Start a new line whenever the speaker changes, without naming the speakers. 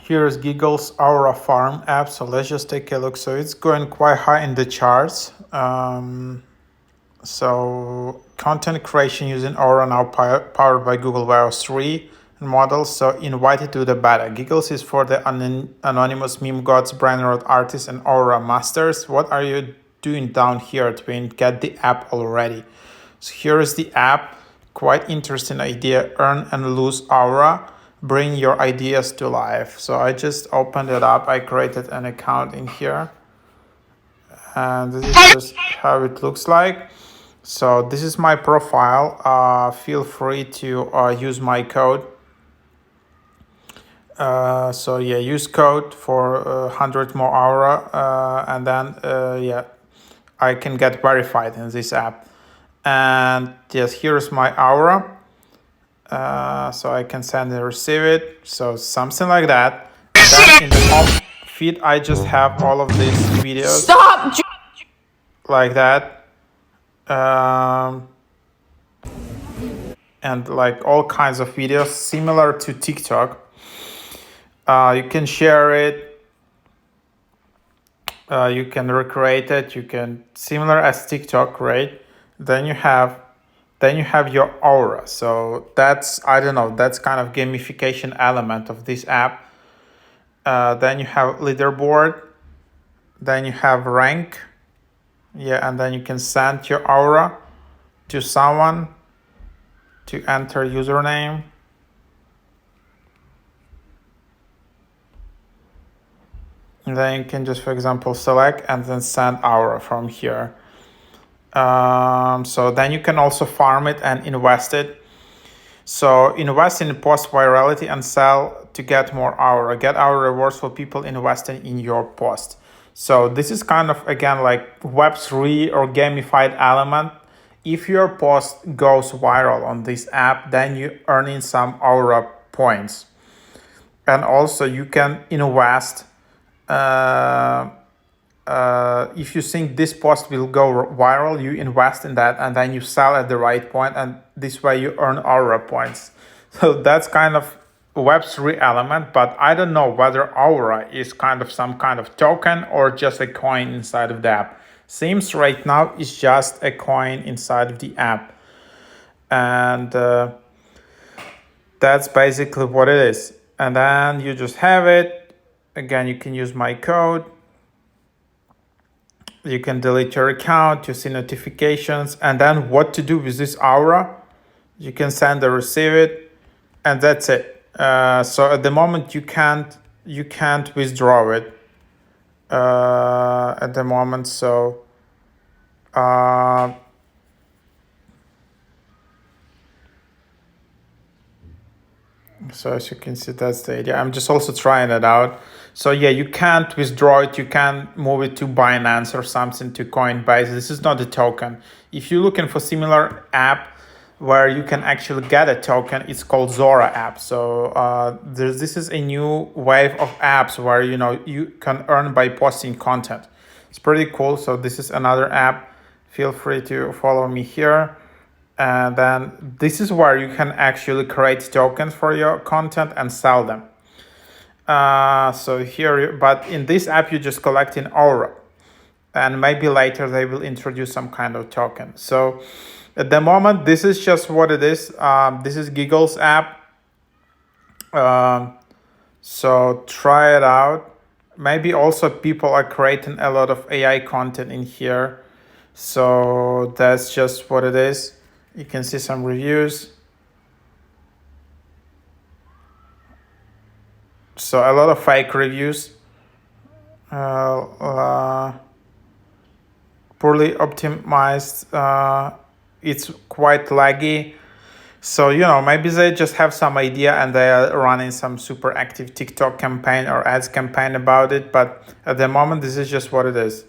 Here's Giggles Aura Farm app. So let's just take a look. So it's going quite high in the charts. So content creation using Aura now powered by Google Vero 3 models. So invited to the beta. Giggles is for the anonymous meme gods, brain rot artists, and Aura masters. What are you doing down here to get the app already? So here is the app. Quite interesting idea. Earn and lose Aura. Bring your ideas to life. So I just opened it up. I created an account in here. And this is just how it looks like. So this is my profile. Feel free to use my code. So yeah, use code for 100 more Aura. And then yeah, I can get verified in this app. And yes, here's my Aura. So I can send and receive it. So something like that. And then in the home feed, I just have all of these videos.
Stop!
Like that. And like all kinds of videos similar to TikTok. You can share it. You can recreate it. You can similar as TikTok, right? Then you have your Aura. So that's, I don't know, that's kind of gamification element of this app. Then you have leaderboard. Then you have rank. Yeah, and then you can send your Aura to someone to enter username. And then you can just, for example, select and then send Aura from here. So then you can also farm it and invest it. So invest in post virality and sell to get more Aura. Get Aura rewards for people investing in your post. So this is kind of, again, like Web3 or gamified element. If your post goes viral on this app, then you earn in some Aura points. And also you can invest. If you think this post will go viral, you invest in that and then you sell at the right point, and this way you earn Aura points. So that's kind of Web3 element, but I don't know whether Aura is kind of some kind of token or just a coin inside of the app. Seems right now it's just a coin inside of the app. And that's basically what it is. And then you just have it. Again, you can use my code. You can delete your account, you see notifications, and then what to do with this Aura. You can send or receive it, and that's it. So at the moment you can't withdraw it at the moment. So so as you can see, that's the idea. I'm just also trying it out. So yeah, you can't withdraw it. You can move it to Binance or something, to Coinbase. This is not a token. If you're looking for similar app where you can actually get a token, it's called Zora app. So this is a new wave of apps where you can earn by posting content. It's pretty cool. So this is another app. Feel free to follow me here. And then this is where you can actually create tokens for your content and sell them. So here, but in this app, you just collect in Aura. And maybe later they will introduce some kind of token. So at the moment, this is just what it is. This is Giggles app. So try it out. Maybe also people are creating a lot of AI content in here. So that's just what it is. You can see some reviews. So a lot of fake reviews. Poorly optimized. It's quite laggy. So, maybe they just have some idea and they are running some super active TikTok campaign or ads campaign about it. But at the moment, this is just what it is.